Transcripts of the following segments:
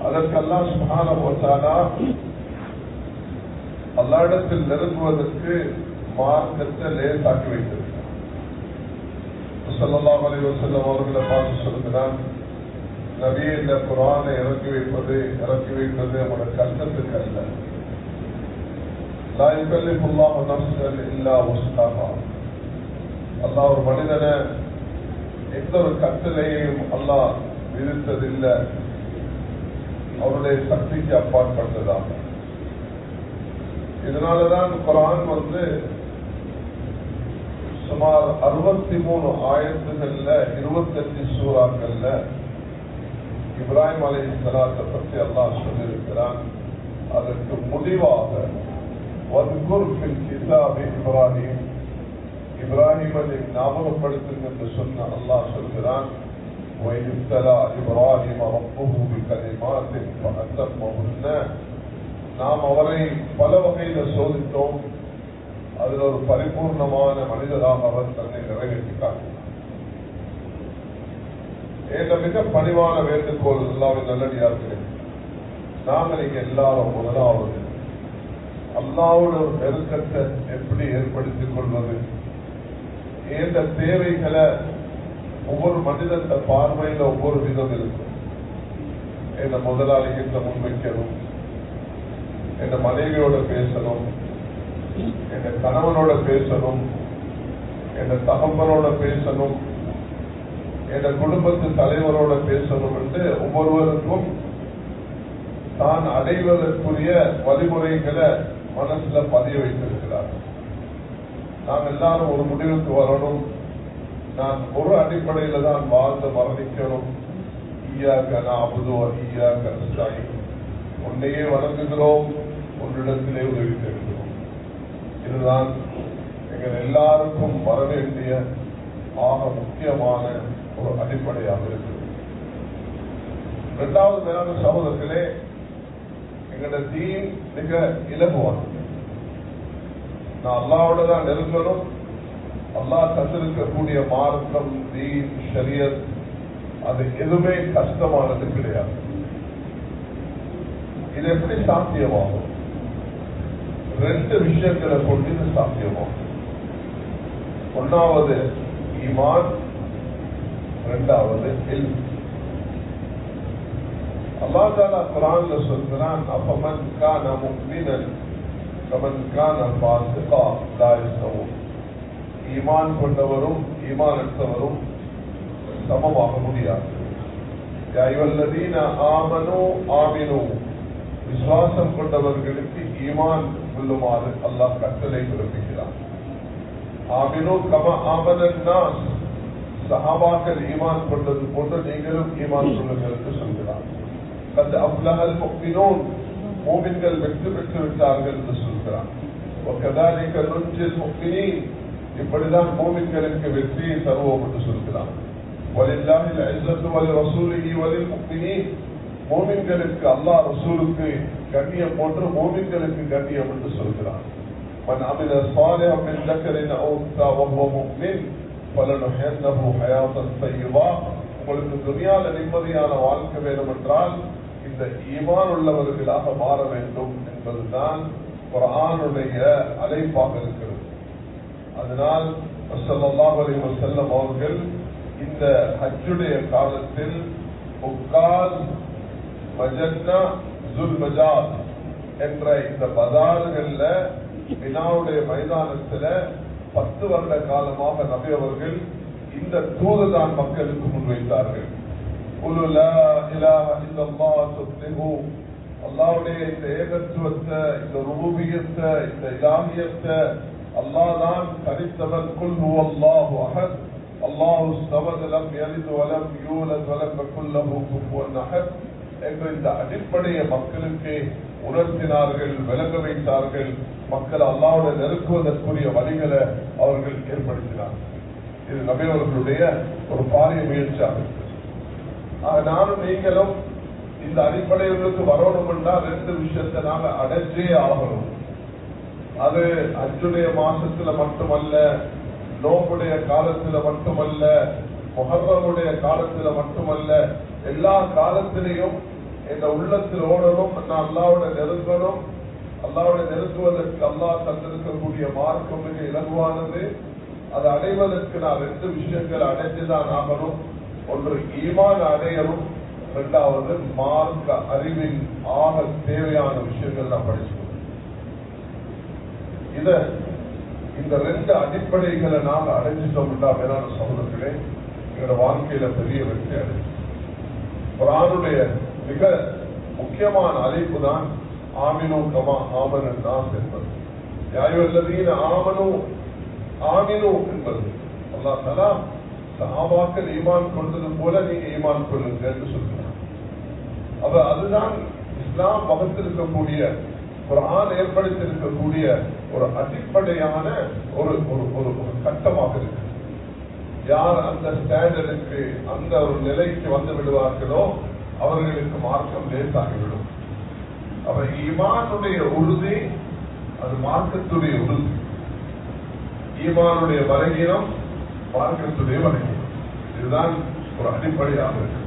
அதற்கு அல்லாஹ் சுப்ஹானஹு வ தஆலா அல்லாஹ்விடத்தில் நெருங்குவதற்கு மார்க்கத்தை லேசாக்கி வைத்திருக்கிறார். ஸல்லல்லாஹு அலைஹி வஸல்லம் அவர்களை பார்த்து சொல்கிறான், நபியே, இந்த குர்ஆனை இறக்கி வைப்பது நம்முடைய கஷ்டத்துக்கு அல்ல. லா யுகல்லிஃபுல்லாஹு நஃப்ஸன் இல்லா வுஸ்அஹா. அல்லாஹ் ஒரு மனிதனை எந்த ஒரு கட்டளையையும் அல்லாஹ் விதித்ததில்லை அவருடைய சக்திக்கு அப்பாற்பட்டதாக. இதனாலதான் குர்ஆன் சுமார் 63 ஆயத்துகள்ல 25 சூறாக்கள்ல இப்ராஹிம் அலைஹிஸ்ஸலாத்தை பற்றி அல்லாஹ் சொல்லியிருக்கிறான். அதற்கு முடிவாக வத்குர் ஃபில் கிதாபி இப்ராஹிம், இப்ராஹிமை ஞாபகப்படுத்துங்க என்று சொன்ன அல்லாஹ் சொல்கிறான், وَإِذِ ابْتَلَى إِبْرَاهِيمَ رَبُّهُ بِكَلِمَاتٍ فَأَتَمَّهُنَّ. நாம் அவரை பல வகையில சோதித்தோம், அதில் ஒரு பரிபூர்ணமான மனிதராக அவர் தன்னை நிறைவேற்றினார். மிக பணிவான வேண்டுகோள் அல்லாஹ்வின் நல்லடியார்களே, நாங்கள் இங்க எல்லாரும் முதலாவது அல்லாஹ்வோட ஒரு நெருக்கத்தை எப்படி ஏற்படுத்திக் கொள்வது, இந்த தேவைகளை ஒவ்வொரு மனிதன் பார்வையில ஒவ்வொரு விதம் இருக்கும். இந்த முதலாளிகிட்ட முன்வைக்கணும், என் மனைவியோட பேசணும், என் கணவனோட பேசணும், என் தகப்பனோட பேசணும், என் குடும்பத்து தலைவரோட பேசணும் என்று ஒவ்வொருவருக்கும் தான் அடைவதற்குரிய வழிமுறைகளை மனசுல பதிய வைத்திருக்கிறார். நாம் எல்லாரும் ஒரு முடிவுக்கு வரணும், நான் ஒரு அடிப்படையில தான் வாழ்ந்து மரணிக்கணும். ஈயாக நஅபுது வ ஈயாக நஸ்தஈன். உன்னையே வணங்குகிறோம், உன்னிடத்திலே உதவி தேடுகிறோம். இதுதான் எங்கள் எல்லாருக்கும் வர வேண்டிய ஆக முக்கியமான ஒரு அடிப்படையாக இருக்கிறது. இரண்டாவது மேலான சகோதரர்களே, எங்களோட தீன் மிக இலகுவான. நான் அல்லாஹ்வோட தான் நெருங்கணும். அல்லாஹ் தந்திருக்கக்கூடிய மார்க்கம், தீன், ஷரியத், அது எதுவுமே கஷ்டமானது கிடையாது. இது எப்படி சாத்தியமாகும்? 2 விஷயங்களை கொண்டு இது சாத்தியமாகும். ஒன்னாவது ஈமான், இரண்டாவது இல்ம். அல்லாஹ் தஆலா குர்ஆன்ல சொல்றான், அஃபமன் கான முஃமினன் கமன் கான ஃபாஸிகா லா யஸ்தவூன். ஈமான் கொண்டவரும் ஈமானற்றவரும் சமமாக முடியாது. யா அய்யுஹல்லதீன ஆமனூ ஆமினூ. விசுவாசம் கொண்டவர்களுக்கு ஈமான் கொள்ளுமாறு அல்லாஹ் கட்டளை பிறப்பிக்கிறான். ஆமினூ கமா ஆமனன் நாஸ். சஹாபாக்கள் ஈமான் கொண்டது போன்று நீங்களும் ஈமான் கொள்ளுங்கள் என்று சொல்கிறார். கத் அஃப்லஹல் முஃமினூன். மூமின்கள் வெற்றி பெற்று விட்டார்கள் என்று சொல்கிறார். வகதாலிக நுன்ஜில் முஃமினீன். இப்படிதான் மூமின்களுக்கு வெற்றியை தருவோம் என்று சொல்கிறார். வலில்லாஹில் இஸ்ஸத்து வலிரசூலிஹி வலில் முஃமினீன். மூமின்களுக்கு அல்லாஹ் ரசூலுக்கு கண்ணியம் போன்று மூமின்களுக்கு கண்ணியம் என்று சொல்கிறார். மன் அமில ஸாலிஹன் மின் ذكرٍ أو أنثى وهو مؤمن فلنحيينه حياة طيبة. உங்களுக்கு துனியால நிம்மதியான வாழ்க்கை வேண்டும் என்றால் இந்த ஈமான் உள்ளவர்களாக மாற வேண்டும் என்பதுதான் குர்ஆனுடைய அழைப்பாக இருக்கிறது. அதனால் ஸல்லல்லாஹு அலைஹி வஸல்லம் அவர்கள் இந்த ஹஜ்ஜுடைய காலத்தில் உக்கால் மஜன்னா ஜுல் மஜாத் என்ற இந்த பஜார்கள்ல மினாவுடைய மைதானத்துல 10 வருட காலமாக நபி அவர்கள் இந்த தூதுதான் மக்களுக்கு முன்வைத்தார்கள். குலு லா இலாஹ இல்லல்லாஹ் துஃப்லிஹு. அல்லாஹ்வுடைய இந்த ஏகத்துவத்தை, இந்த ருபூபியத்தை, இந்த இலாஹியத்தை, அல்லாஹ் தான் தனித்தவன். குல் ஹுவல்லாஹு அஹத் அல்லாஹு ஸமத் லம் யலித் வ லம் யூலத் வ லம் யகுல் லஹு குஃபுவன் அஹத் என்ற இந்த அடிப்படையை மக்களுக்கு உணர்த்தினார்கள், விளங்க வைத்தார்கள். மக்கள் அல்லாஹ்வோட நெருக்குவதற்குரிய வழிகளை அவர்கள் ஏற்படுத்தினார்கள். இது நபி அவர்களுடைய ஒரு பாரிய முயற்சியாக இருக்கு. நானும் நீங்களும் இந்த அடிப்படைகளுக்கு வரணும் என்றால் 2 விஷயத்தை நாங்க அடைஞ்சே ஆகணும். அது ஹஜ்ஜுடைய மாசத்துல மட்டுமல்ல, நோம்புடைய காலத்துல மட்டுமல்ல, முஹர்ரமுடைய காலத்துல மட்டுமல்ல, எல்லா காலத்திலையும் இந்த உள்ளத்தில் ஓடணும், நான் அல்லாஹ்வோட நெருங்கணும். அல்லாஹ்வோட நெருங்குவதற்கு அல்லாஹ் தந்திருக்கக்கூடிய மார்க்கம் மிக இலகுவானது. அதை அடைவதற்கு நான் 2 விஷயங்களை அடைந்துதான் ஆகணும். ஒன்று ஈமான் அடையணும், இரண்டாவது மார்க்க அறிவின் ஆக தேவையான விஷயங்கள் நான் படிச்சுக்கணும். இந்த 2 அடிப்படைகளை நாங்கள் அடைஞ்சிட்டோம்னா வேளாண் சகோதரர்களே, எங்களோட வாழ்க்கையில பெரிய வெற்றி அடைஞ்சு. குர்ஆனுடைய மிக முக்கியமான அழைப்பு தான் ஆமினு கமா ஆமன நாஸ் என்பது. யா அய்யுஹல்லதீன ஆமனு ஆமினு என்பது. அல்லாஹ் தஆலா சஹாபாக்கள் ஈமான் கொண்டது போல நீங்க ஈமான் கொள்ளுங்க என்று சொல்கிறார். அப்ப அதுதான் இஸ்லாம் வகுத்திருக்கக்கூடிய, குர்ஆன் ஏற்படுத்தியிருக்கக்கூடிய ஒரு அடிப்படையான ஒரு கட்டமாக இருக்கு. யார் அந்த ஸ்டாண்டர்டுக்கு, அந்த ஒரு நிலைக்கு வந்து விடுவார்களோ அவர்களுக்கு மார்க்கம் லேசாகிவிடும். அப்ப ஈமானுடைய உறுதி அது மார்க்கத்துடைய உறுதி. ஈமானுடைய பலகீனம் மார்க்கத்துடைய பலகீனம். இதுதான் ஒரு அடிப்படையாக இருக்கு.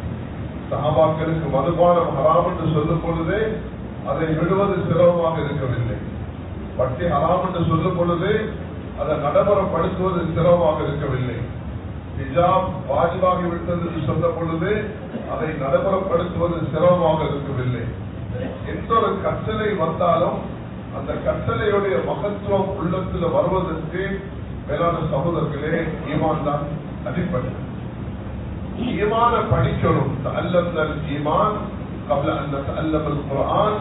சஹாபாக்களுக்கு மதுபானம் ஹராம் என்று சொல்லும் பொழுதே அதை விடுவது சிரமமாக இருக்கவில்லை. வட்டி ஹராம் என்று சொல்லும் பொழுது அதை நடைமுறைப்படுத்துவது சிரமமாக இருக்கவில்லை. ஹிஜாப் வாஜிபாகி விட்டது என்று சொன்ன பொழுது அதை நடைமுறைப்படுத்துவது சிரமமாக இருக்கவில்லை. எந்த ஒரு கட்டளை வந்தாலும் அந்த கட்டளையுடைய மகத்துவம் உள்ளத்தில் வருவதற்கு மேலான சகோதரர்களே ஈமான் தான் அடிப்படை. ஈமான படிக்கணும். தஅல்லம்னல் ஈமான் قبل ان نتعلم القرآن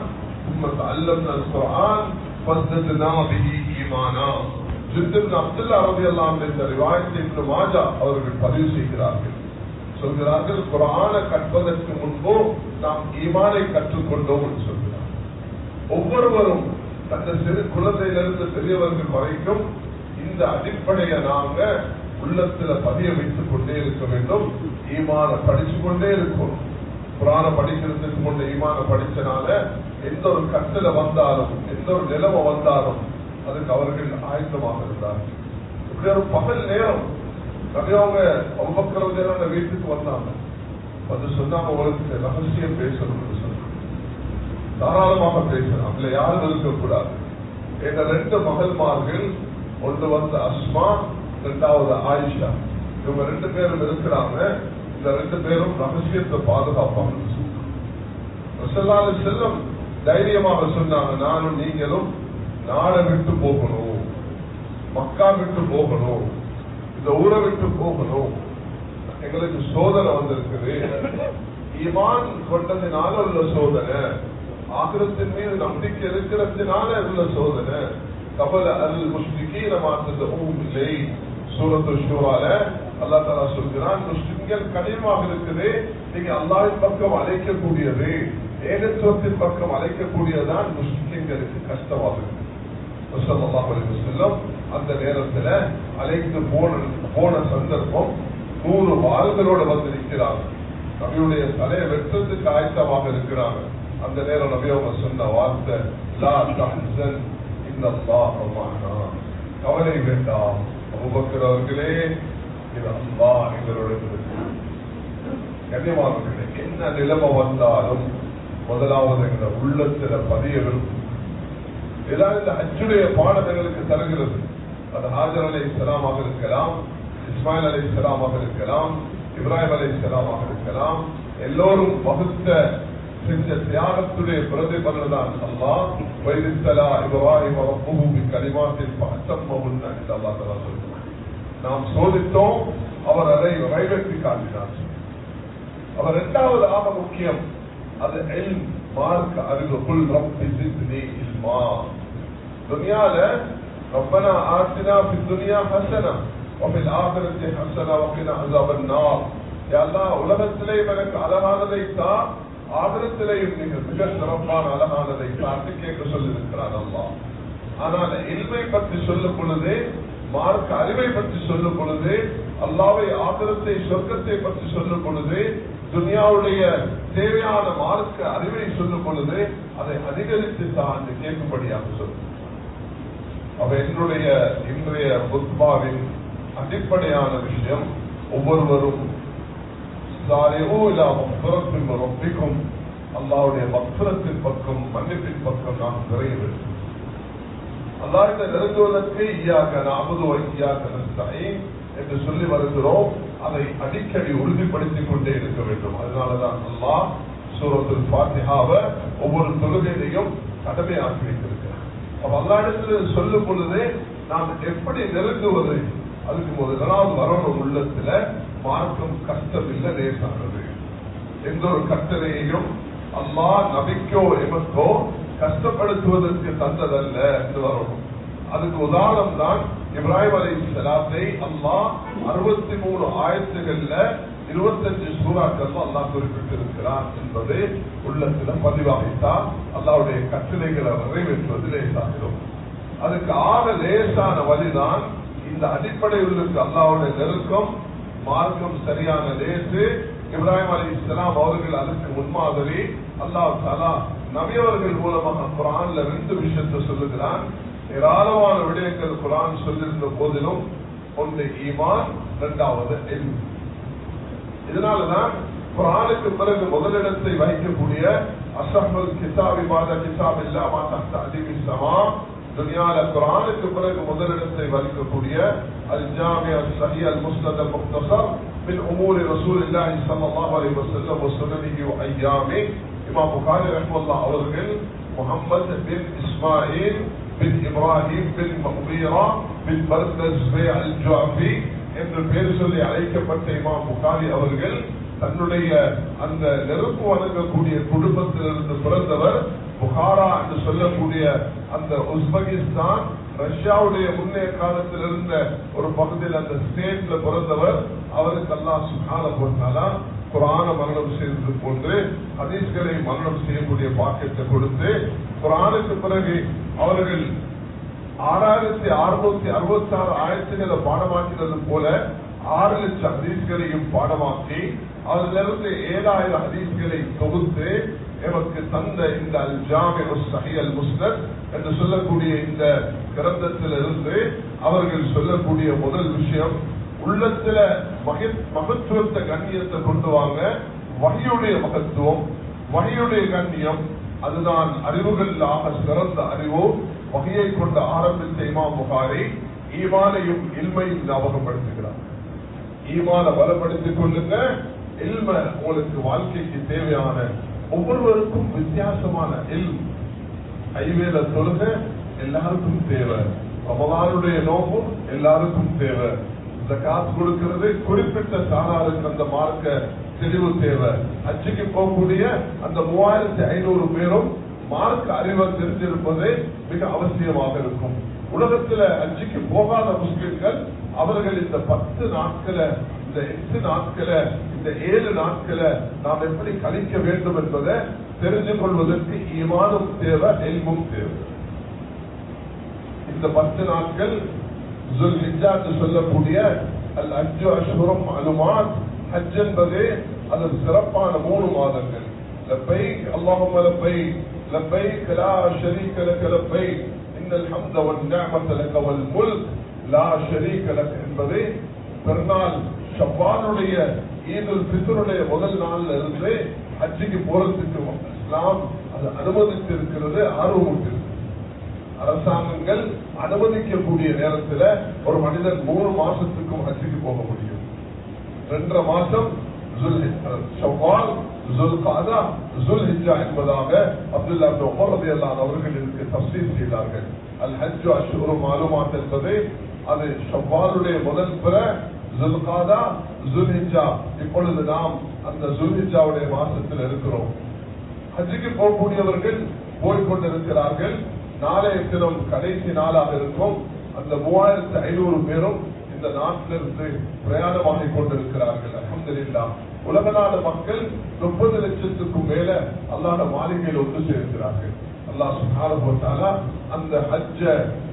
ثم تعلمنا القرآن فازددنا به ஈமானா. ஜிப்ரில் அப்துல்லா ரலியல்லாஹு அன்ஹு இந்த ரிவாயத்தை இப்னு மாஜா அவர்கள் பதிவு செய்கிறார்கள். சொல்கிறார்கள், குர்ஆனை கற்பதற்கு முன்பு நாம் ஈமானை கற்றுக்கொண்டோம் என்று சொல்கிறார். ஒவ்வொருவரும் தந்த சிறு குழந்தையிலிருந்து பெரியவர்கள் வரைக்கும் இந்த அடிப்படையை நாங்க உள்ளத்துல பதிய வைத்துக் கொண்டே இருக்க வேண்டும். ஈமான படிச்சு கொண்டே இருக்கணும். குர்ஆனை படிக்கிறதுக்கு முன்னே ஈமான படிச்சனால எந்த ஒரு கட்டளை வந்தாலும், எந்த ஒரு நிலைமை வந்தாலும் அதுக்கு அவர்கள் ஆயத்தமாக இருந்தார்கள். இப்படி ஒரு பகல் நேரம் நபியவங்க அபூபக்கர் ரலியல்லாஹு வீட்டுக்கு வந்தாங்க. வந்து சொன்னாங்க, உங்களுக்கு ரகசியம் பேசணும்னு சொன்னாங்க. தாராளமாக பேசணும், அதுல யாரும் இருக்கக்கூடாது. எங்க 2 மகள்மார்கள், ஒன்று வந்து அஸ்மா, 2வது ஆயிஷா. இவங்க 2 பேரும் இருக்கிறாங்க. இந்த 2 பேரும் ரகசியத்தை பாதுகாப்பாங்க. ரசூலுல்லாஹி அலைஹி வஸல்லம் தைரியமாக சொன்னாங்க, நானும் நீங்களும் நாடை விட்டு போகணும், மக்கா விட்டு போகணும், இந்த ஊரை விட்டு போகணும். எங்களுக்கு சோதனை வந்திருக்குது. ஈமான் கொண்டதினால உள்ள சோதனை, ஆகிரத்தின் மீது நம்பிக்கை இருக்கிறதுனால உள்ள சோதனை. கபல அல் முஷ்ரிகீன மாத்ததும் இல்லை. சூரத்து ஷூரால அல்லாஹ் தஆலா சொல்கிறான், முஸ்லிம்கள் கடினமாக இருக்குது, நீங்க அல்லாஹ்வின் பக்கம் அழைக்கக்கூடியது, ஏகத்துவத்தின் பக்கம் அழைக்கக்கூடியதான் முஸ்லிம்களுக்கு கஷ்டமாக இருக்கு. ஸல்லல்லாஹு அலைஹி வஸல்லம் அந்த நேரத்தில் அழைத்து போன சந்தர்ப்பம் 100 வாள்களோடு வந்து நிற்கிறாங்க. நபியுடைய தலையை வெற்றத்துக்கு ஆயத்தமாக இருக்கிறாங்க. அந்த நேரம் நபி அவங்க சொன்ன வார்த்தை, லா தஹ்சன் இன்னல்லாஹ மஅனா, கவலை வேண்டாம் அபூபக்கர் அவர்களே, இது அல்லாஹ் எங்களோட இருக்கிறார். கண்ணியமானவர்களே, என்ன நிலைமை வந்தாலும் முதலாவது எங்க உள்ளத்துல பதிய விரும்பும். இதான் இந்த ஹஜ்ஜுடைய பாடம் எங்களுக்கு தருகிறது. அது ஹாஜர் அலைஹிஸ்ஸலாமாக இருக்கலாம், இஸ்மாயில் அலைஹிஸ்ஸலாமாக இருக்கலாம், இப்ராஹிம் அலைஹிஸ்ஸலாமாக இருக்கலாம். எல்லோரும் வகுத்த செஞ்ச தியாகத்துடைய பிரதிபலன் தான் அல்லாஹ் வைத்தலா இப்ராஹிம் ரப்புஹு பிகலிமாத்தின் ஃபஅத்தம்மஹுன்ன என்று அல்லாஹ் தஆலா சொல்கிறார். நாம் சோதித்தோம், அவர் அதை நிறைவேற்றி காட்டினார். அவர் 2வது ஆக முக்கியம், அது இல்ம், மார்க்க அறிவு. குல் ரப்பி ஸித்னி இல்மா. துனியால ரப்பனா ஆத்தினா ஃபித் துன்யா ஹஸனா வஃபில் ஆகிரத்தி ஹஸனா வகினா அஸாபன் நார். யா அல்லாஹ், உலகத்திலே எனக்கு அழகானதை தா, ஆகிரத்திலேயும் மிக சிறப்பான அழகானதை தாண்டி கேட்க சொல்லியிருக்கிறார் அல்லாஹ். ஆனால் இல்மை பற்றி சொல்லும் பொழுது, மார்க்க அறிவை பற்றி சொல்லும் பொழுது, அல்லாஹ்வை, ஆகிரத்தை, சொர்க்கத்தை பற்றி சொல்லும் பொழுது, துனியாவுடைய தேவையான மார்க்க அறிவை சொல்லும் பொழுது அதை அதிகரித்து தான் கேட்கும்படியாக சொல்லும். அவ என்னுடைய இன்றைய புத்பாவின் அடிப்படையான விஷயம், ஒவ்வொருவரும் அல்லாஹ்வுடைய மக்ஃபிரத்தின் பக்கம், மன்னிப்பின் பக்கம் நாம் விரைய வேண்டும். அல்லாஹ்வை நெருங்குவதற்கு இய்யாக நஅபுது வ இய்யாக நஸ்தஈன் என்று சொல்லி வருகிறோம். அதை அடிக்கடி உறுதிப்படுத்திக் கொண்டே இருக்க வேண்டும். அதனாலதான் அல்லாஹ் சூரத்துல் ஃபாத்திஹாவை ஒவ்வொரு தொழுகையிலையும் கடமையாக்கி வைத்திருக்கிறார். அப்ப அல்லாஹ்விடத்தில் சொல்லும் பொழுதே நாம் எப்படி நெருங்குவது, அதுக்கு முதலாவது வரணும் உள்ளத்துல மார்க்கம் கஷ்டம் இல்லை, லேசானது. எந்த ஒரு கட்டளையையும் அல்லாஹ் நபிக்கோ எமக்கோ கஷ்டப்படுத்துவதற்கு தந்ததல்ல என்று வரணும். அதுக்கு உதாரணம் தான் இப்ராஹிம் அலைஹிஸ்ஸலாத்தை அல்லாஹ் 63 ஆயத்துகள்ல 25 சூறாக்கள்ல அல்லாஹ் குறிப்பிட்டிருக்கிறார் என்பது உள்ளத்துல பதிவாகித்தான் அல்லாஹ்வுடைய கட்டளைகளை நிறைவேற்றுவது லேசாகிறோம். அதுக்கு ஆக லேசான வழிதான் இந்த அடிப்படையில் அல்லாஹ்வுடைய நெருக்கம், மார்க்கம் சரியான லேசு. இப்ராஹிம் அலைஹிஸ்ஸலாம் அவர்கள் அதுக்கு முன்மாதிரி. அல்லாஹ் தஆலா நபியவர்கள் மூலமாக குர்ஆன்ல 2 விஷயத்தை சொல்லுகிறான். ஏராளமான விடயங்கள் குர்ஆன் சொல்லியிருந்த போதிலும் ஒன்று ஈமான், இரண்டாவது இல்ம். இதனாலதான் குர்ஆனுக்கு பிறகு முதலிடத்தை வகிக்கக்கூடிய அஸ்ஹபுல் கிதாபி பாத கிதாப் இல்லாம தஹ்த அலீமி ஸமா, துனியால குர்ஆனுக்கு பிறகு முதலிடத்தை வகிக்கக்கூடிய அல் ஜாமி அல் ஸஹீஹ் அல் முஸ்னத் அல் முக்தஸர் மின் உமூரி ரசூலில்லாஹி ஸல்லல்லாஹு அலைஹி வஸல்லம் வ சுனனிஹி வ அய்யாமி. இமாம் புகாரி ரஹ்மத்துல்லாஹி அவர்கள் முஹம்மத் பின் இஸ்மாயில் பின் இப்ராஹிம் பின் மக்பீரா பின் பர்தஸ் அல் ஜுஅஃபி என்று பேர் சொல்லி அழைக்கப்பட்ட இமாம் புகாரி அவர்கள் தன்னுடைய அந்த நெருப்பு வணங்கக்கூடிய குடும்பத்திலிருந்து பிறந்தவர். புகாரா என்று சொல்லக்கூடிய அந்த உஸ்பெகிஸ்தான் ரஷ்யாவுடைய முன்னைய காலத்தில் இருந்த ஒரு பகுதியில் அந்த ஸ்டேட்ல பிறந்தவர். அவருக்கு அல்லாஹ் சுப்ஹானஹு வ தஆலா குர்ஆனை மரணம் செய்தது போன்று ஹதீஸ்களை மரணம் செய்யக்கூடிய பாக்கியத்தை கொடுத்து, குர்ஆனுக்கு பிறகு அவர்கள் 6666 ஆயத்துக்களை பாடமாக்கினது போல 6 லட்சம் ஹதீஸ்களையும் பாடமாக்கி அதிலிருந்து 7000 ஹதீஸ்களை தொகுத்து எமக்கு தந்த இந்த அல் ஜாமி அஸ் ஸஹீஹ் அல் முஸ்னத் என்று சொல்லக்கூடிய இந்த கிரந்தத்திலிருந்து அவர்கள் சொல்லக்கூடிய முதல் விஷயம், உள்ளத்துல மகத்துவத்தை கண்ணியத்தை கொண்டு வாங்க. வஹீயுடைய மகத்துவம், வஹீயுடைய கண்ணியம், அதுதான் அறிவுகளாக சிறந்த அறிவு. வஹீயை கொண்டு ஆரம்பித்த இமாம் புகாரி ஈமானையும் இல்மையும் ஞாபகப்படுத்துகிறார். ஈமான பலப்படுத்திக் கொள்ளுங்க, இல்ம உங்களுக்கு வாழ்க்கைக்கு தேவையான ஒவ்வொருவருக்கும் வித்தியாசமான இல்ம். ஐவேல தொழுக எல்லாருக்கும் தேவை, ரமலானுடைய நோம்பும் எல்லாருக்கும் தேவை, ஜகாத் கொடுக்கிறது குறிப்பிட்ட சாராருக்கு அந்த மார்க்க தெளிவு தேவை, ஹஜ்ஜுக்கு போகக்கூடிய அந்த 3500 பேரும் மார்க்க அறிவை தெரிஞ்சிருப்பது மிக அவசியமாக இருக்கும். உலகத்துல ஹஜ்ஜுக்கு போகாத முஸ்லிம்கள் அவர்கள் இந்த 10 நாட்களை, இந்த 8 நாட்களை, இந்த 7 நாட்களை நாம் எப்படி கழிக்க வேண்டும் என்பதை தெரிந்து கொள்வதற்கு ஈமானும் தேவை, இல்மும் தேவை. இந்த 10 நாட்கள் ذுல்ஹிஜ்ஜா என்று சொல்லக்கூடிய அல் ஹஜ்ஜு அஷ்ஹுரும் மஅலூமாத், ஹஜ் என்பது அது சிறப்பான 3 மாதங்கள். லப்பைக் அல்லாஹும்ம லப்பைக் லப்பைக் லா ஷரீக லக லப்பைக் இன்னல் ஹம்த வன் நிஅமத லக வல் முல்க் லா ஷரீக லக என்பது பெருநாள் ஷவ்வாலுடைய ஈதுல் ஃபித்ருடைய முதல் நாள்ல இருந்து ஹஜ்ஜுக்கு போறதுக்கு இஸ்லாம் அது அனுமதித்திருக்கிறது, ஆர்வம். அரசாங்கங்கள் அனுமதிக்கக்கூடிய நேரத்தில் ஒரு மனிதன் 3 மாசத்துக்கும் ஹஜ்ஜுக்கு போக முடியும். 2.5 மாசம் ஷவ்வால், ذுல்காதா, ذுல்ஹிஜ்ஜா என்பதாக அப்துல்லா இப்னு உமர் ரலியல்லாஹு அன்ஹு அவர்கள் இதற்கு தஃப்சீர் செய்தார்கள். அல் ஹஜ்ஜு அஷ்ஹுரும் மஅலூமாத் என்பது அது ஷவ்வாலுடைய முதல் பிற, ذுல்காதா, ذுல்ஹிஜ்ஜா. இப்பொழுது நாம் அந்த ذுல்ஹிஜ்ஜாவுடைய மாசத்தில் இருக்கிறோம். ஹஜ்ஜுக்கு போகக்கூடியவர்கள் போய்கொண்டிருக்கிறார்கள். நாளைய தினம் கடைசி நாளாக இருக்கும். அந்த 3500 பேரும் இந்த நாட்டிலிருந்து பிரயாணமாகிக் கொண்டிருக்கிறார்கள். அல்ஹம்துலில்லாஹ். உலக நாடு மக்கள் 30 லட்சத்துக்கும் மேல அல்லாஹ்வுடைய மாளிகையில் ஒன்று சேர்க்கிறார்கள். அல்லாஹ் சுப்ஹானஹு வ தஆலா அந்த ஹஜ்ஜ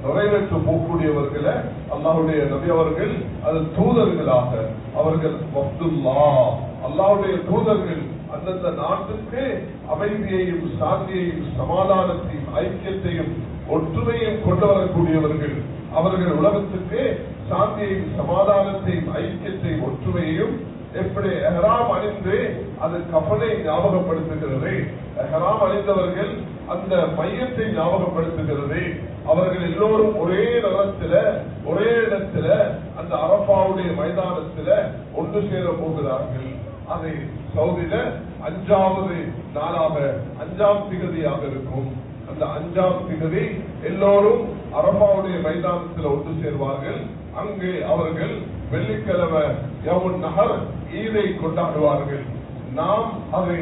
நிறைவேற்ற போகக்கூடியவர்களை அல்லாஹ்வுடைய நபி அவர்கள் அது தூதர்களாக, அவர்கள் வஃதுல்லாஹ், அல்லாஹ்வுடைய தூதர்கள், அந்தந்த நாட்டுக்கு அமைதியையும் சாந்தியையும் சமாதானத்தையும் ஐக்கியத்தையும் ஒற்றுமையும் கொண்டு வரக்கூடியவர்கள். அவர்கள் உலகத்துக்கு சாந்தியையும் சமாதானத்தையும் ஐக்கியத்தையும் ஒற்றுமையையும் எப்படி எஹ்ராம் அணிந்து அது கஃபனை ஞாபகப்படுத்துகிறது. எஹ்ராம் அணிந்தவர்கள் அந்த மையத்தை ஞாபகப்படுத்துகிறது. அவர்கள் எல்லோரும் ஒரே நேரத்தில் ஒரே இடத்துல அந்த அரபாவுடைய மைதானத்தில் ஒன்று சேர போகிறார்கள். அதை சவுதியில 5வது நாளாக 5ஆம் திகதியாக இருக்கும். அந்த 5ஆம் திகதி எல்லோரும் அரபாவுடைய மைதானத்தில் ஒன்று சேர்வார்கள். அங்கே அவர்கள் வெள்ளிக்கிழமை யவுன் நஹர் ஈதை கொண்டாடுவார்கள். நாம் அதை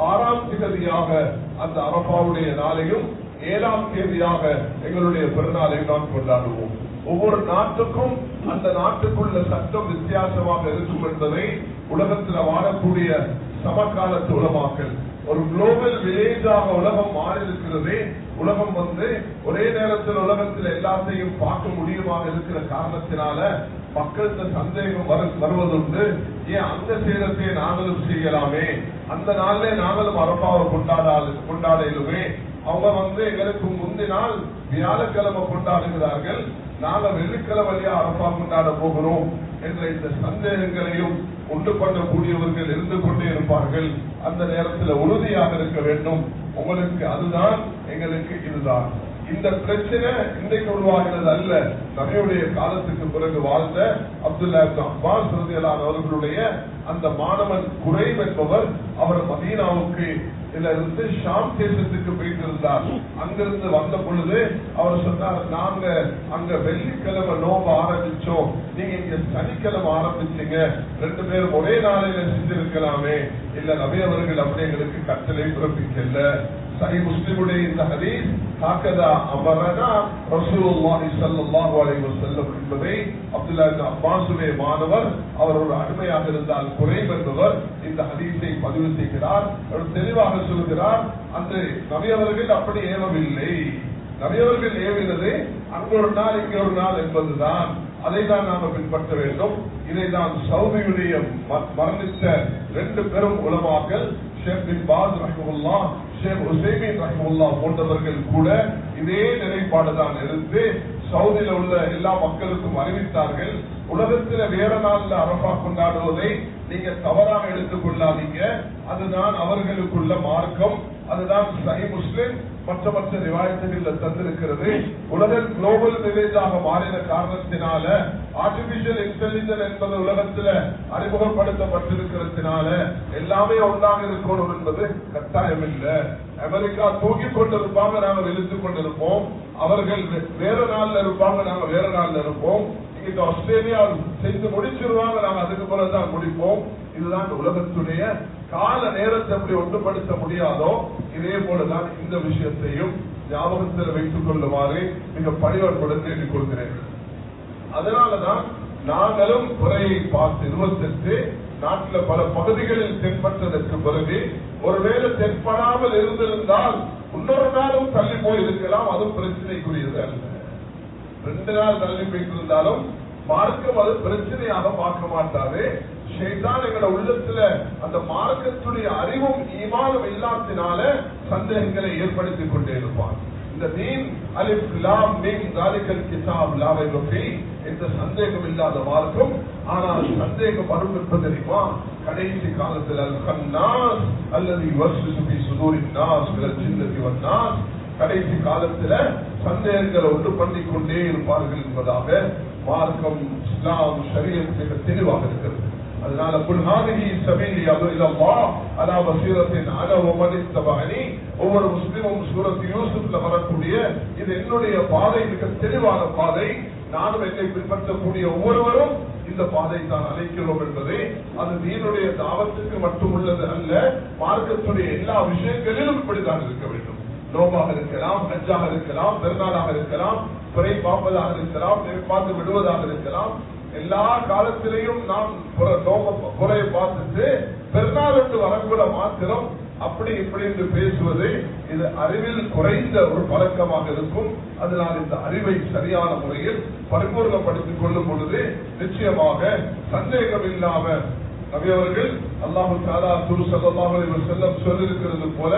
6ஆம் திகதியாக அந்த அரபாவுடைய நாளையும் 7ஆம் தேதியாக எங்களுடைய பெருநாளை நாம் கொண்டாடுவோம். ஒவ்வொரு நாட்டுக்கும் அந்த நாட்டுக்குள்ள சட்டம் வித்தியாசமாக இருக்கும் என்பதை உலகத்தில் வாழக்கூடிய சமகாலத்து உலமாக்கள் ஒரு குளோபல் வில்லேஜாக உலகம் மாறி இருக்கிறது. உலகம் ஒரே நேரத்தில் உலகத்தில் எல்லாத்தையும் பார்க்க முடியுமாக இருக்கிற காரணத்தினால மக்களுக்கு சந்தேகம் வருவதுண்டு. ஏன் அந்த சேதத்தை நாங்களும் செய்யலாமே, அந்த நாள்ல நாங்களும் அரபாவை கொண்டாடலுமே. அவங்க எங்களுக்கு முந்தினால் வியாழக்கிழமை கொண்டாடுகிறார்கள், நாங்க வெள்ளிக்கிழமையா அரபா கொண்டாட போகிறோம் என்ற இந்த சந்தேகங்களையும் உண்டு பண்ணக்கூடியவர்கள் இருந்து கொண்டே இருப்பார்கள். அந்த நேரத்தில் உறுதியாக இருக்க வேண்டும். உங்களுக்கு அதுதான், எங்களுக்கு இதுதான். இந்த பிரச்சனை இன்றைக்கு உருவாகிறது அல்ல. நபியுடைய காலத்துக்கு பிறகு வாழ்ந்த அப்துல்லா இப்னு அப்பாஸ் ரலியல்லாஹு அவர்களுடைய அந்த மாணவன் குரைப் என்பவர் அவர் மதீனாவுக்கு இருந்து ஷாம் தேசத்துக்கு போயிட்டிருந்தார். அங்கிருந்து வந்த பொழுது அவர் சொன்னார், நாங்க அங்க வெள்ளிக்கிழமை நோம்பு ஆரம்பிச்சோம், நீங்க இங்க சனிக்கிழமை ஆரம்பிச்சீங்க, 2 பேரும் ஒரே நாளையில செஞ்சிருக்கலாமே. இல்ல நபி அவர்கள் அப்படி எங்களுக்கு கட்டளை பிறப்பிக்கல. சஹீஹ் முஸ்லிமுடைய இந்த ஹதீஸ் ஹாகதா அமரனா ரசூலுல்லாஹி ஸல்லல்லாஹு அலைஹி வஸல்லம் என்பதை அப்துல்லா இப்னு அப்பாஸுடைய மாணவர், அவர் ஒரு அடிமையாக இருந்தால் குரைப் என்பவர் இந்த ஹதீஸை பதிவு செய்கிறார். அவர் தெளிவாக சொல்கிறார், அந்த நபி அவர்கள் அப்படி ஏவவில்லை. நபி அவர்கள் ஏவினது அங்கு ஒரு நாள் இங்கே ஒரு நாள் என்பதுதான். அதை தான் நாம் பின்பற்ற வேண்டும். இதை தான் சவுதியுடைய மரணித்த 2 பெரும் உலமாக்கள் ஷேக் பின் பாஸ் ரஹ்மத்துல்லாஹ், ஷேக் உசைமீன் ரஹ்மத்துல்லாஹ் போன்றவர்கள் கூட இதே நிலைப்பாடுதான் இருந்து சவுதியில உள்ள எல்லா மக்களுக்கும் அறிவித்தார்கள். உலகத்தில் வேற நாள்ல அரபா கொண்டாடுவதை நீங்க தவறாக எடுத்துக் கொள்ளாதீங்க, அதுதான் அவர்களுக்குள்ள மார்க்கம், அதுதான் சஹீஹ் முஸ்லிம் மற்ற ரிவாயத்துகள் தந்திருக்கிறது. உலக குளோபல் வில்லேஜாக மாறின காரணத்தினால ஆர்டிபிஷியல் இன்டெலிஜென்ஸ் என்பது உலகத்தில் அறிமுகப்படுத்தப்பட்டிருக்கிறதுனால எல்லாமே ஒன்றாக இருக்கணும் என்பது கட்டாயம் இல்லை. அமெரிக்கா தூக்கி கொண்டிருப்பாங்க, நாங்க வெளுத்துக் கொண்டிருப்போம். அவர்கள் வேற நாள்ல இருப்பாங்க, நாங்க வேற நாள்ல இருப்போம். இங்க ஆஸ்திரேலியா செய்து முடிச்சிருவாங்க, நாங்க அதுக்கு பிறகுதான் முடிப்போம். இதுதான் உலகத்துடைய கால நேரத்தை எப்படி ஒன்றுபடுத்த முடியாதோ இதே போலதான் இந்த விஷயத்தையும் ஞாபகத்தில் வைத்துக் கொள்ளுமாறு மிக பணிவன்புடன் கேட்டுக் கொள்கிறேன். அதனாலதான் நாங்களும் குறையை பார்த்து 28 நாட்டில் பல பகுதிகளில் தென்பட்டதற்கு பிறகு ஒருவேளை தென்படாமல் இருந்திருந்தால் இன்னொரு நாளும் தள்ளி போயிருக்கலாம், அதுவும் பிரச்சனைக்குரியது அல்ல. 2 நாள் தள்ளி போயிருந்தாலும் மார்க்கம் அது பிரச்சனையாக பார்க்க மாட்டாது. ஷைத்தான் எங்களோட உள்ளத்துல அந்த மார்க்கத்துடைய அறிவும் ஈமானும் இல்லாததினால சந்தேகங்களை ஏற்படுத்திக் கொண்டே இருப்பான். இந்த தீன் அலிஃப் லாம் மீம் தாலிகல் கிதாப் லா ரைப ஃபீஹ், இந்த சந்தேகம் இல்லாத மார்க்கம். ஆனால் சந்தேகம் வரும் என்பது தெரியுமா? கடைசி காலத்தில் அல் கன்னாஸ் அல்லது யுவஸ்விசு ஃபீ சுதூரின் நாஸ் மினல் ஜின்னதி வன் நாஸ், கடைசி காலத்தில் சந்தேகங்களை ஒன்று பண்ணிக் கொண்டே இருப்பார்கள் என்பதாக மார்க்கம் இஸ்லாம் ஷரியத் மிக தெளிவாக இருக்கிறது. அதனால புல்ஹானிஹி சபீலி அல்லாஹ் அலா பஸீரத்தின் அனா வ மன் இத்தபஅனி, ஒவ்வொரு முஸ்லிமும் சூரத் யூசுப்ல வரக்கூடிய இது என்னுடைய பாதை, மிக தெளிவான பாதை, நானும் என்னை பின்பற்றக்கூடிய ஒவ்வொருவரும் இந்த பாதை தான் அழைக்கிறோம் என்பதை, அது தீனுடைய தாவத்துக்கு மட்டும் உள்ளது அல்ல, மார்க்கத்துடைய எல்லா விஷயங்களிலும் இப்படித்தான் இருக்க வேண்டும். நோபாக இருக்கலாம், ஹஜ்ஜாக இருக்கலாம், பெருநாளாக இருக்கலாம், பிறை பார்ப்பதாக இருக்கலாம், பார்த்து விடுவதாக இருக்கலாம். எல்லா காலத்திலையும் நாம் குறையை பார்த்துட்டு பெருநாள் என்று வரக்கூட மாத்திரம் அப்படி இப்படி என்று பேசுவது இது அறிவில் குறைந்த ஒரு பழக்கமாக இருக்கும். அதனால் இந்த அறிவை சரியான முறையில் பரிபூர்ணப்படுத்திக் கொள்ளும் பொழுது நிச்சயமாக சந்தேகம் இல்லாம நபி அவர்கள் அல்லாஹு தஆலா ஸல்லல்லாஹு அலைஹி வஸல்லம் சொல்லியிருக்கிறது போல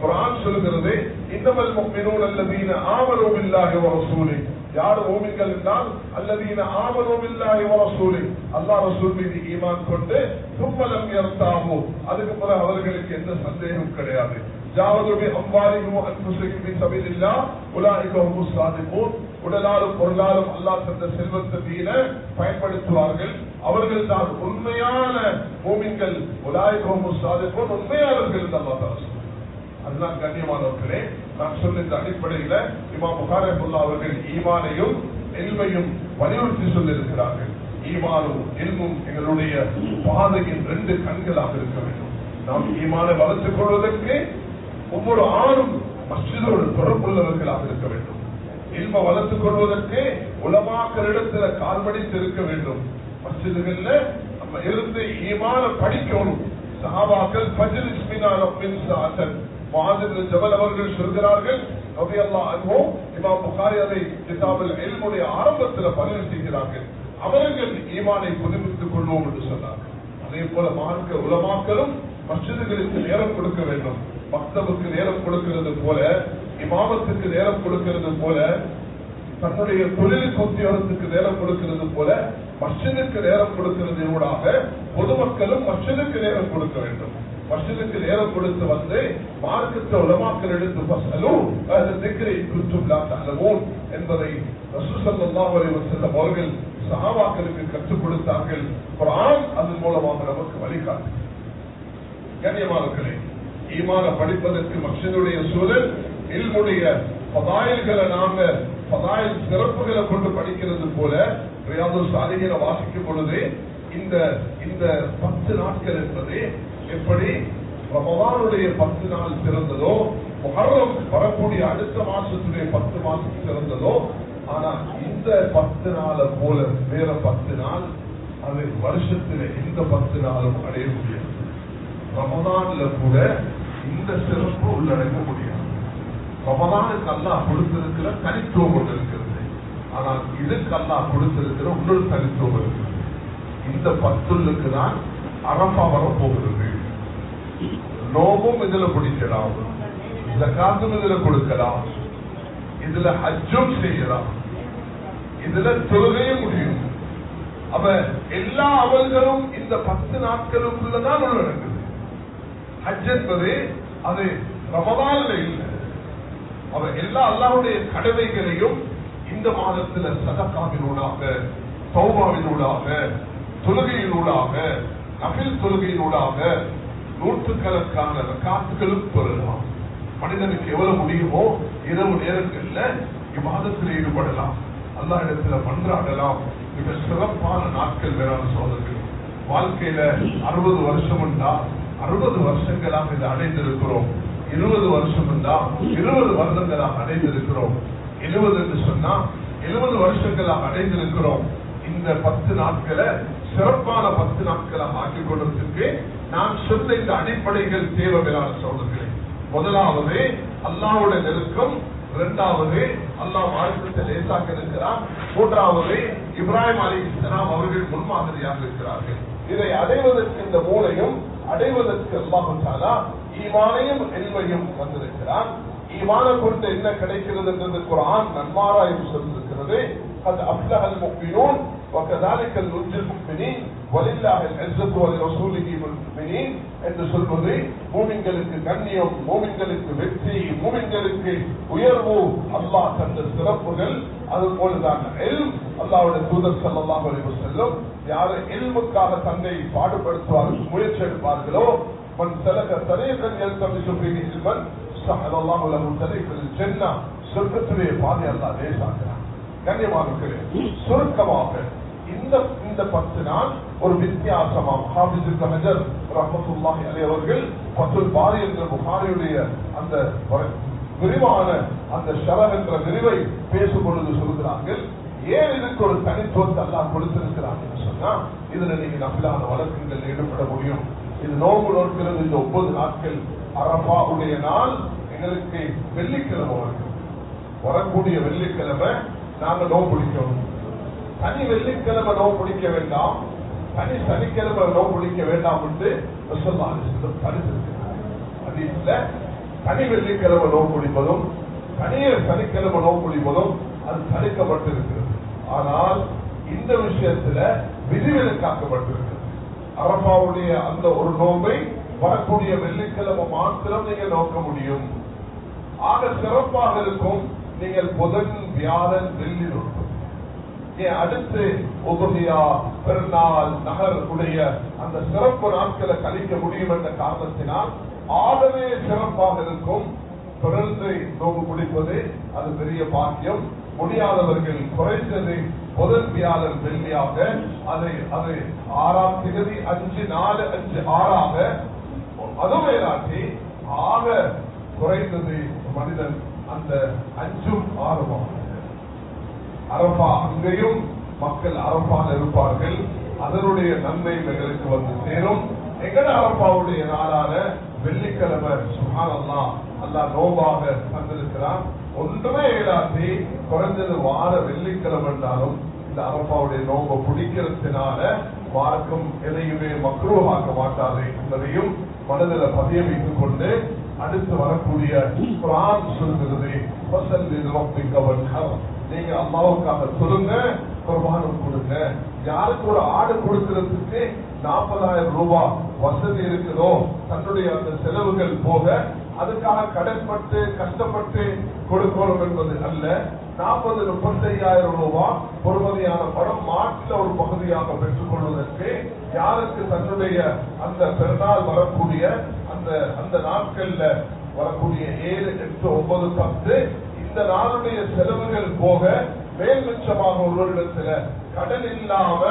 குர்ஆன் சொல்கிறது, இன்னமல் முஃமினூன அல்லதீன ஆமனூ பில்லாஹி வ ரசூலிஹி, யார் மூமின்கள் என்றால் அல்லதீன ஆமனூ பில்லாஹி வ ரசூலிஹி, அல்லாஹ் ரசூல் மீது ஈமான் கொண்டு சும்ம லம் யர்தாபு, அதுக்கு பிறகு அவர்களுக்கு எந்த சந்தேகம் கிடையாது. ஜாவது அம்வாலிஹிம் வ அன்ஃபுஸிஹிம் ஃபீ ஸபீலில்லாஹ் உலாயிக ஹுமுஸ் ஸாதிகூன். உடலாலும் பொருளாலும் அல்லாஹ் தந்த செல்வத்தை தீன பயன்படுத்துவார்கள், அவர்கள் தான் உண்மையான மூமின்கள். உலாயிக ஹுமுஸ் ஸாதிகூன், உண்மையாளர்கள் என்று அல்லாஹ் தஆலா சொல்றார். அதுதான் கண்ணியமானவர்களே, நான் சொன்ன இந்த அடிப்படையில இமாம் புகாரி ரஹ்மத்துல்லாஹி அவர்கள் ஈமானையும் இல்மையும் வலியுறுத்தி சொல்லியிருக்கிறார்கள். ஈமானும் இல்மும் எங்களுடைய பாதையின் 2 கண்களாக இருக்க வேண்டும். நாம் ஈமானை வளர்த்துக் கொள்வதற்கு ஒவ்வொரு ஆணும் மஸ்ஜிதோடு தொடர்புள்ளவர்களாக இருக்க வேண்டும். இல்ம வளர்த்துக் கொள்வதற்கு உலமாக்களிடத்தில் கால்படித்து இருக்க வேண்டும். மஸ்ஜிதுகள்ல நம்ம இருந்து ஈமான படிக்கணும். சஹாபாக்கள் ஃபஜ்லிஸ் மினா ரப்பின் ஸாஅத்தன் முஆத் இப்னு ஜபல் அவர்கள் சொல்கிறார்கள் ரலியல்லாஹு அன்ஹு. இமாம் புகாரி அதை கிதாபுல் இல்முடைய ஆரம்பத்தில் பதிவு செய்கிறார்கள். அவர்கள் ஈமானை புதுப்பித்துக் கொள்வோம் என்று சொன்னார்கள். அதே போல மார்க்க உலமாக்களும் மஸ்ஜிதுகளுக்கு நேரம் கொடுக்க வேண்டும். மக்தபுக்கு நேரம் கொடுக்கிறது போல, இமாமத்துக்கு நேரம் கொடுக்கிறது போல, தன்னுடைய தொழிலுக்கு உத்தியோகத்துக்கு நேரம் கொடுக்கிறது போல மஸ்ஜிதுக்கு நேரம் கொடுக்கிறது ஊடாக பொதுமக்களும் மஸ்ஜிதுக்கு நேரம் கொடுக்க வேண்டும். மஸ்ஜிதுக்கு நேரம் கொடுத்து வந்து மார்க்கத்தை உலமாக்கள் எடுத்து என்பதை ரசூல் ஸல்லல்லாஹு அலைஹி வஸல்லம் அவர்கள் சஹாபாக்களுக்கு கற்றுக் கொடுத்தார்கள். குர்ஆன் அதன் மூலமாக நமக்கு வழிகாட்டு. கண்ணியமானவர்களே, ஈமான படிப்பதற்கு மஸ்ஜிதுடைய சூழல், இல்முடைய ஃபதாயில்களை நாங்க ஃபதாயில் சிறப்புகளை கொண்டு படிக்கிறது போல ரியாதுஸ் ஸாலிஹீனை வாசிக்கும் பொழுது இந்த 10 நாட்கள் என்பது எப்படி ரமலானுடைய 10 நாள் சிறந்ததோ, முஹர்ரம் வரக்கூடிய அடுத்த மாசத்துடைய 10 மாசம் சிறந்ததோ, ஆனா இந்த 10 நாளை போல வேற 10 நாள் அது வருஷத்துல இந்த 10 நாளும் அடைய முடியாது. ரமலான்ல கூட இந்த சிறப்பு உள்ளடங்க முடியாது. ரமலானுக்கு அல்லாஹ் கொடுத்திருக்கிற தனித்துவம் ஒன்று இருக்கிறது, ஆனால் இதுக்கு அல்லாஹ் கொடுத்திருக்கிற இன்னொரு தனித்துவம் இருக்கிறது. இந்த 10க்கு தான் அரஃபா வரப்போகிறது. நோம்பும் இதுல பிடிக்கலாம், ஜகாத்தும் இதுல கொடுக்கலாம், இதுல ஹஜ்ஜும் செய்யலாம், இதுல தொழுகையும் முடியும். அப்ப எல்லா அமல்களும் இந்த 10 நாட்களுக்குள்ளதான் உள்ளடங்குது. ஹஜ் என்பது அது ரமலான்ல இல்லை. அவ எல்லா அல்லாஹ்வுடைய கடமைகளையும் இந்த மாதத்துல சதகாவினூடாக, தௌபாவினூடாக, தொழுகையினூடாக, நஃபில் தொழுகையினூடாக நூற்றுக்கணக்கான ரக்காத்துகளும் பெறலாம். மனிதனுக்கு எவ்வளவு முடியுமோ இரவு நேரங்கள்ல இவ்வாதத்தில் ஈடுபடலாம், அல்லாஹ் இடத்துல மன்றாடலாம். மிக சிறப்பான நாட்கள் வேறான சோதர்கள். வாழ்க்கையில 60 வருஷம் உண்டா 60 வருஷங்களாக இதை அடைந்திருக்கிறோம். 20 வருஷம் உண்டா 20 வருடங்களாக அடைந்திருக்கிறோம். 70 என்று சொன்னா 70 வருஷங்களாக அடைந்திருக்கிறோம். இந்த 10 நாட்களை சிறப்பான 10 நாட்களாக ஆக்கிக் கொள்வதற்கு நான் சொன்ன இந்த அடிப்படைகள் தேவை வேளாண் சோதர்களே. முதலாவது அல்லாஹ்வுடைய நெருக்கம், இரண்டாவது அல்லாஹ் வாழ்க்கை லேசாக இருக்கிறார், மூன்றாவது இப்ராஹிம் அலைஹிஸ்ஸலாம் அவர்கள் முன்மாதிரியாக இருக்கிறார்கள். இதை அடைவதற்கு இந்த மூலையும் அடைவதற்கு அல்லாஹ் தஆலா ஈமானையும் இல்மையும் வந்திருக்கிறார். ஈமான கொண்டு என்ன கிடைக்கிறது என்று குர்ஆன் நன்மாராயம் சொல்லிருக்கிறது. قد أفلح المؤمنون وكذلك ننجي المؤمنين ولله العزة ولرسوله والمؤمنين என்று சொல்வது மூமின்களுக்கு கண்ணியம், மூமின்களுக்கு வெற்றி, மூமின்களுக்கு உயர்வு, அல்லாஹ் தந்த சிறப்புகள். அதுபோலதான் இல்ம். அல்லாஹ்வுடைய தூதர் ஸல்லல்லாஹு அலைஹி வஸல்லம் யார் இல்முக்காக தன்னை பாடுபடுத்துவார்கள், முயற்சி எடுப்பார்களோ, மன் சலக தரீகன் யல்தமிஸு ஃபீஹி இல்மன் ஸஹலல்லாஹு லஹு தரீகல் ஜன்னah, சொர்க்கத்துடைய பாதை அல்லாஹ் லேசாக்குறார். கண்ணியமானவர்களே, சுருக்கமாக இந்த 10 நாள் ஒரு வித்தியாசமாக ஹாஃபிஸ் இப்னு ஹஜர் ரஹ்மத்துல்லாஹி அலைஹி அவர்கள் ஃபத்ஹுல் பாரி என்ற புகாரியுடைய அந்த விரிவான அந்த ஷரஹ் என்ற விரிவை பேசும் பொழுது சொல்கிறார்கள், ஏன் இதுக்கு ஒரு தனித்துவத்தை அல்லாஹ் கொடுத்திருக்கிறார்கள் சொன்னா, இதுல நீங்க நஃபிலான வழக்குகள் ஈடுபட முடியும். இது நோன்பு நோக்கிறது. இந்த 9 நாட்கள் அரஃபாவுடைய நாள் எங்களுக்கு வெள்ளிக்கிழமை வரும். வரக்கூடிய வெள்ளிக்கிழமை நாங்க நோன்பு பிடிக்கணும். தனி வெள்ளிக்கிழமை நோன்பு பிடிக்க வேண்டாம், தனி சனிக்கிழமை நோன்பு பிடிக்க வேண்டாம் என்று தனி வெள்ளிக்கிழமை நோன்பு பிடிப்பதும் தனிய சனிக்கிழமை நோன்பு பிடிப்பதும் அது தடுக்கப்பட்டிருக்கிறது. ஆனால் இந்த விஷயத்துல விதிவிலக்காக்கப்பட்டிருக்கிறது. அரபாவுடைய அந்த ஒரு நோன்பை வரக்கூடிய வெள்ளிக்கிழமை மாத்திரம் நீங்க நோக்க முடியும். ஆக சிறப்பாக இருக்கும் நீங்கள் புதன் வியாழன் வெள்ளி நோக்கும். அடுத்து உபதியா பெருநாள் நகர் உடைய அந்த சிறப்பு நாட்களை கழிக்க முடியும் என்ற காரணத்தினால் ஆகவே சிறப்பாக இருக்கும். தொடர்ந்து நோக்கு முடிப்பது அது பெரிய பாக்கியம். முடியாதவர்கள் குறைந்தது புதன் வியாழன் வெள்ளியாக அதை 6ஆம் தேதி 5-4-5-6ஆக அதுவே நாட்டி ஆக குறைந்தது மனிதன் அந்த 5-6 அரபா அங்கேயும் மக்கள் அரபால் இருப்பார்கள். அதனுடைய நன்மை எங்களுக்கு வந்து சேரும். எங்கட அரபாவுடைய நாளான வெள்ளிக்கிழமை சுப்ஹானல்லாஹ் அல்லாஹ் நோபாக தந்திருக்கிறான். ஒன்றுமே இல்லாட்டி குறைஞ்சது வார வெள்ளிக்கிழமை என்றாலும் இந்த அரபாவுடைய நோம்பை பிடிக்கிறதுனால மார்க்கம் எதையுமே மக்ரூஹாக்க மாட்டாது என்பதையும் மனதில் பதிய வைத்துக் கொண்டு அடுத்து வரக்கூடிய குர்ஆன் சொல்கிறது நீங்க அல்லாஹ்வுக்காக சொல்லுங்க, குர்பானம் கொடுங்க. யாருக்கு ஒரு ஆடு கொடுக்கிறதுக்கு 40,000 ரூபாய் வசதி இருக்குதோ தன்னுடைய அந்த செலவுகள் போக அதுக்காக கடன்பட்டு கஷ்டப்பட்டு கொடுக்கணும் என்பது அல்ல. 40-35,000 ரூபாய் பொறுமதியான பணம் மாற்றில ஒரு பகுதியாக பெற்றுக் கொள்வதற்கு யாருக்கு தன்னுடைய அந்த பெருநாள் வரக்கூடிய அந்த நாட்கள்ல வரக்கூடிய 7, 8, 9, 10 இந்த நாளுடைய செலவுகள் போக மேல் மிச்சமாக ஒருவரிடத்துல கடன் இல்லாம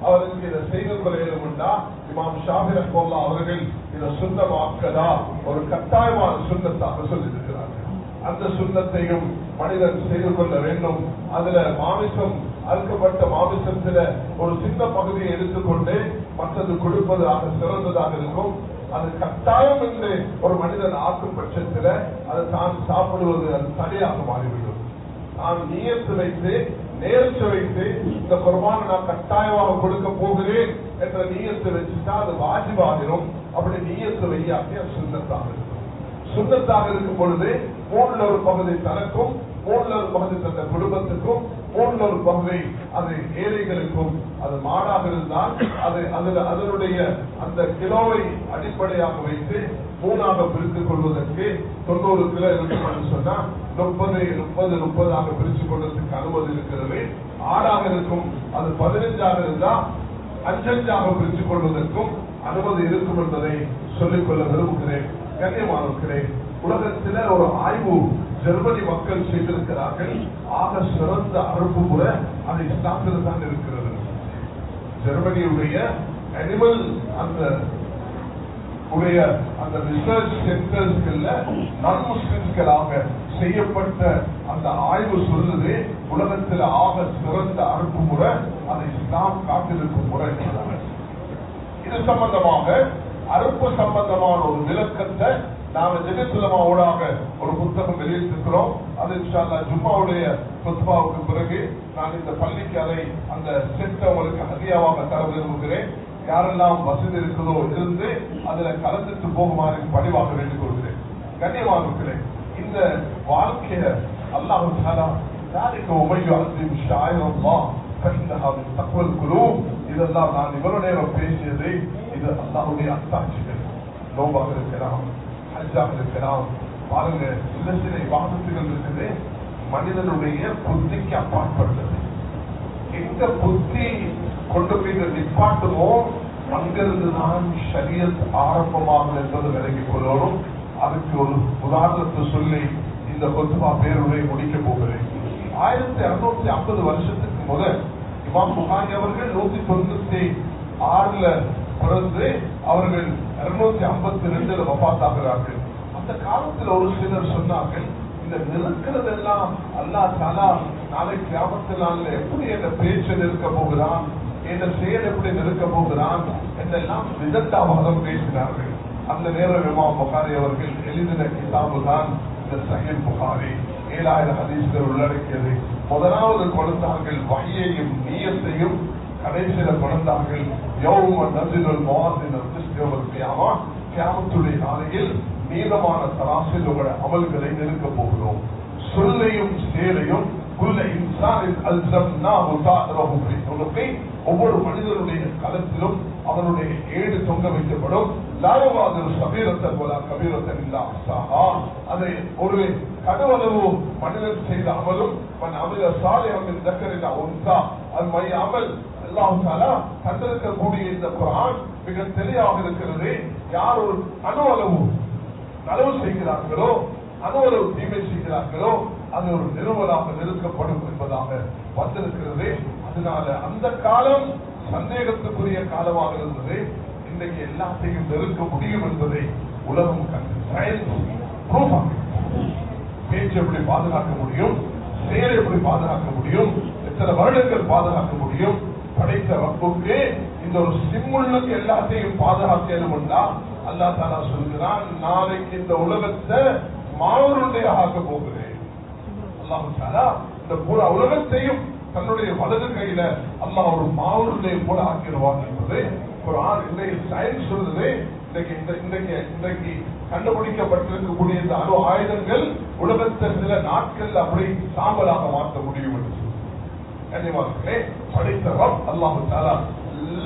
அவருக்கு இதை செய்து கொள்ளையிலும்னா இமாம் ஷாஃபி ரஹ்மத்துல்லாஹி அவர்கள் இதை சுன்னமாக்கதா ஒரு கட்டாயமான சுன்னத்தாக சொல்லியிருக்கிறார்கள். அந்த சுன்னத்தையும் மனிதன் செய்து கொள்ள வேண்டும். அதுல மாமிசம் அறுக்கப்பட்ட மாமிசத்துல ஒரு சின்ன பகுதியை எடுத்துக்கொண்டு மற்றது கொடுப்பது சிறந்ததாக இருக்கும். அது கட்டாயம் என்று ஒரு மனிதன் ஆக்கும் பட்சத்தில் அது தான் சாப்பிடுவது அது தடையாக மாறிவிடும். நான் நியத்து வைத்து நேர்ச்சி வைத்து இந்த குர்பானை நான் கட்டாயமாக கொடுக்க போகிறேன் என்ற நியத்தை வச்சுட்டா அது வாஜிபாகிரும். அப்படி நியத்து வையாக்கி அது சுன்னத்தாக இருக்கும். சுன்னத்தாக இருக்கும் பொழுது 3 பகுதி தனக்கும் 3 பகுதி தந்த குடும்பத்துக்கும் 3 பகுதி அது ஏழைகளுக்கும் அது மாடாக இருந்தால் அதனுடைய அந்த கிலோவை அடிப்படையாக வைத்து 3ஆக பிரித்துக் கொள்வதற்கு 90 கிலோ இருக்கும் சொன்னா 30-30-30 பிரித்துக் கொள்வதற்கு அனுமதி இருக்கிறது. ஆடாக இருக்கும் அது 15ஆக இருந்தா 5-5 பிரித்துக் கொள்வதற்கும் அனுமதி இருக்கும் என்பதை சொல்லிக்கொள்ள விரும்புகிறேன். கண்ணியமானவர்களே, உலகத்தில ஒரு ஆய்வு ஜெர்மனி மக்கள் செய்திருக்கிறார்கள். ஆக சிறந்த அறுப்பு முறை அது இஸ்லாமில் தான் இருக்கிறது. ஜெர்மனியுடைய அனிமல் அந்த ரிசர்ச் சென்டர்ஸ்கள்ல நான் முஸ்லிம்களாக செய்யப்பட்ட அந்த ஆய்வு சொல்லுது உலகத்தில் ஆக சிறந்த அறுப்பு முறை அது இஸ்லாம் காட்டிருக்கும் முறை. இது சம்பந்தமாக அறுப்பு சம்பந்தமான ஒரு விளக்கத்தை நாம ஜெகத்துலமாவோடாக ஒரு புத்தகம் வெளியிட்டிருக்கிறோம். அது இன்ஷா அல்லாஹ் ஜும்மாவுடைய குத்பாவுக்கு பிறகு நான் இந்த பள்ளிக்கு அதை அந்த செட்டை உங்களுக்கு ஹதியாவாக தர விரும்புகிறேன். யாரெல்லாம் வசதி இருக்கிறதோ இருந்து அதுல கலந்துட்டு போகுமாறு பணிவாக வேண்டிக் கொள்கிறேன். கண்ணியமானவர்களே, இந்த வாழ்க்கைய அல்லாஹ் தஆலா இதெல்லாம் நான் இவ்வளவு நேரம் பேசியது இது அல்லாஹ்வுடைய அத்தாட்சிகள். நோம்பாக இருக்கலாம், ஹஜ்ஜாக இருக்கலாம். பாருங்க, சில வாதத்துகள் இருக்குது மனிதனுடைய புத்திக்கு அப்பாற்பட்டது. எங்க புத்தி கொண்டு போய் நிப்பாட்டுமோ அங்கிருந்துதான் ஷரியத் ஆரம்பமாகும் என்பது விலகிக் கொள்ளணும். அதுக்கு ஒரு உதாரணத்தை சொல்லி இந்த கொத்துபா பேருரை முடிக்க போகிறேன். 1650 வருஷத்துக்கு முதல் இமாம் புகாரி அவர்கள் 196 பிறந்து அவர்கள் 252 வஃபாத்தாகிறார்கள். அந்த காலத்தில் ஒரு சிலர் சொன்னார்கள், இந்த நிற்கிறதெல்லாம் அல்லாஹ் தஆலா நாளை கியாமத் நாளில் எப்படி என்ற பேச்சு நிற்க போகிறான், என்ற செயல் எப்படி நிற்க போகிறான் என்றெல்லாம் விதத்தாவாதம் பேசினார்கள். அந்த நேரம் இமாம் புகாரி அவர்கள் எழுதின கிதாபு தான் இந்த சஹீஹ் புகாரி. 7000 ஹதீஸ்கள் உள்ளடக்கியது. முதலாவது கொடுத்தார்கள் வஹ்யையும் நியத்தையும், கடைசியில கொடுத்தார்கள் யௌம நஸிலுல் மவாஸின் யௌமல் கியாமா, கியாமத்துடைய நாளையில் நீளமான தராசில் உள்ள அமல்களை நிறுக்க போகிறோம். சொல்லையும் செயலையும் குல்ல இன்சானின் அல்ஸம்னாஹு தாரஹு ஃபீ உனுகி, ஒவ்வொரு மனிதனுடைய களத்திலும் அவனுடைய ஏடு தொங்க வைக்கப்படும். லாயவாதர் சபீரத்தன் போல கபீரத்தன் இல்லா அதை ஒரு கடுவளவு மனிதன் செய்த அமலும் அமில சாலையின் தக்கரின் ஒன்றா அது மை அமல் அல்லாஹ் தஆலா தந்திருக்கக்கூடிய இந்த குர்ஆன் மிக தெளிவாக இருக்கிறது. யார் ஒரு அணுவளவு நலவு செய்கிறார்களோ அணுவளவு தீமை செய்கிறார்களோ அது ஒரு நிறுவலாக நிறுக்கப்படும் என்பதாக வந்திருக்கிறது. அதனால அந்த காலம் சந்தேகத்துக்குரிய காலமாக இருந்தது. இன்றைக்கு எல்லாத்தையும் நெருக்க முடியும் என்பதை உலகம் கண்டு சயின்ஸ் பேச்சு எப்படி பாதுகாக்க முடியும், செயலை எப்படி பாதுகாக்க முடியும், எத்தனை வருடங்கள் பாதுகாக்க முடியும். படைத்த ரப்புக்கு இந்த ஒரு சிம்முள்ளுக்கு எல்லாத்தையும் பாதுகாக்கணும்னா அல்லாஹ் தஆலா சொல்கிறான், நாளைக்கு இந்த உலகத்தை மாவுருண்டையாக ஆக்க போகிறேன். அல்லாஹ் தஆலா இந்த பூரா உலகத்தையும் தன்னுடைய வலது கையில அல்லாஹ் ஒரு மாவுருண்டையை போல ஆக்கிடுவான் என்பது குர்ஆன். இன்றைக்கு சயின்ஸ் சொல்றது, இன்றைக்கு கண்டுபிடிக்கப்பட்டிருக்கக்கூடிய இந்த அணு ஆயுதங்கள் உலகத்தை சில நாட்கள் அப்படி சாம்பலாக மாற்ற முடியும் என்று கண்ணியமானே படைத்த ரப் அல்லாஹ் தஆலா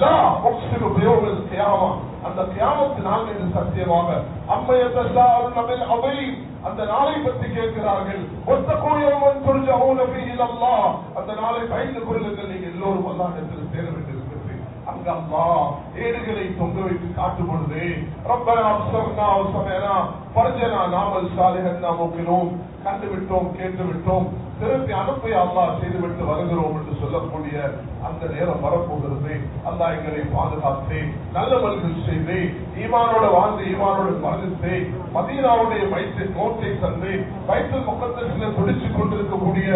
லா உக்ஸிமு பியௌமில் கியாமா அந்த கியாமத் நாள் மீது சத்தியமாக அம்மையத்தஸாஅலுன பில் அதீம் அந்த நாளை பற்றி கேட்கிறார்கள். வத்தகூ யௌமன் துர்ஜஊன ஃபீஹி இலல்லாஹ் அந்த நாளை பயந்து கொள்ளுங்கள், நீங்கள் எல்லோரும் அல்லாஹ்விடத்தில் சேர வேண்டியிருக்கிறது. அங்க அல்லாஹ் ஏடுகளை தொங்க வைத்து காட்டும் பொழுது ரப்பனா அப்ஸர்னா வ ஸமஅனா ஃபர்ஜனா நாமல் சாலிஹன் மூகினூன் கண்டுவிட்டோம் கேட்டுவிட்டோம் திருப்பி அனுப்பி அல்லாஹ் செய்துவிட்டு வருகிறோம் என்று சொல்லக்கூடிய அந்த நேரம் வரப்போகிறது. அல்லாஹ் எங்களை பாதுகாத்து நல்லவர்கள் செய்து ஈமானோட வாழ்ந்து ஈமானோடு மரணித்து மதீனாவுடைய வயிற்றில் நோட்டை தந்து வயிற்றில் முகத்திலே துடித்துக் கொண்டிருக்கக்கூடிய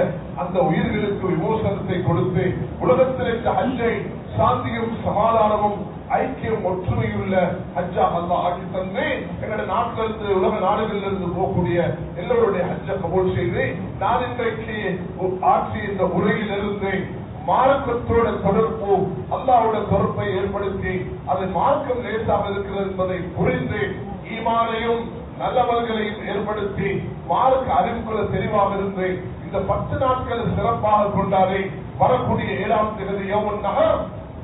அந்த உயிர்களுக்கு விமோசனத்தை கொடுத்து உலகத்தில் இந்த ஹஜ்ஜை சாந்தியும் சமாதானமும் ஐக்கியம் ஒற்றுமையுள்ள ஹஜ்ஜா அல்லாஹ் ஆக்கி தந்து எங்களுடைய நாட்டிலிருந்து உலக நாடுகளில் இருந்து போகக்கூடிய எல்லோருடைய ஹஜ்ஜை கபூல் செய்து நான் இன்றைக்கு ஆட்சி இந்த உரையிலிருந்து மார்க்கத்தோட தொடர்பு அல்லாஹ்வுடைய பொறுப்பை ஏற்படுத்தி அது மார்க்கம் லேசாக இருக்கிறது என்பதை புரிந்து ஈமானையும் நல்லவர்களையும் ஏற்படுத்தி மார்க்க அறிவுக்குள்ள தெளிவாக இருந்து இந்த 10 நாட்கள் சிறப்பாக கொண்டாடி வரக்கூடிய 7ஆம் தேதி யௌமுன் நஹர்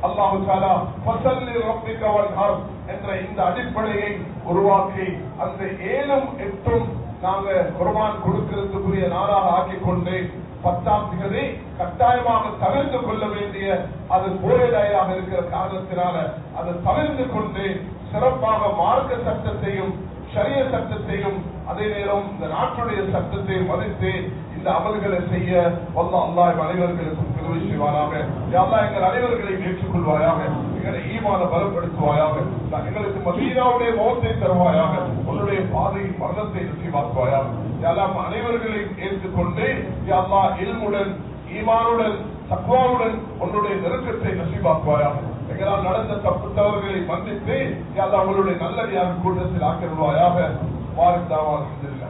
அல்லாஹ் தஆலா ஃபஸல்லி ரப்பிக வன்ஹர் என்ற இந்த அடிப்படையை உருவாக்கி அந்த 7ம் 8ம் நாங்க குர்பான் கொடுக்கிறதுக்குரிய நாளாக ஆக்கிக் கொண்டு 10ஆம் தேதி கட்டாயமாக தவிர்த்து கொள்ள வேண்டிய அது போராயாக இருக்கிற காரணத்தினால அதை தவிர்த்து கொண்டு சிறப்பாக மார்க்க சட்டத்தையும் ஷரிய சட்டத்தையும் அதே நேரம் இந்த நாட்டுடைய சட்டத்தையும் மதித்து இந்த அமல்களை செய்ய வல்ல அல்லாஹ் அனைவர்களுக்கும் உதவி செய்வாராக. யா அல்லாஹ் எங்கள் அனைவர்களையும் ஏற்றுக்கொள்வாயாக, எங்களை ஈமான பலப்படுத்துவாயாக, எங்களுக்கு மதீனாவுடைய மௌத்தை தருவாயாக, உன்னுடைய பாதையின் மரணத்தை நசிவாக்குவாயாக. யா அல்லாஹ் அனைவர்களையும் ஏற்றுக்கொண்டு யா அல்லாஹ் இல்முடன் ஈமானுடன் தக்வாவுடன் உன்னுடைய நெருக்கத்தை நசிவாக்குவாயாக. எங்களால் நடந்த தப்பு தவறுகளை மன்னித்து யா அல்லாஹ் உங்களுடைய நல்லடியாக கூட்டத்தில் ஆக்கிடுவாயாக. வாரித்தாவா அல்ஹம்துலில்லாஹ்.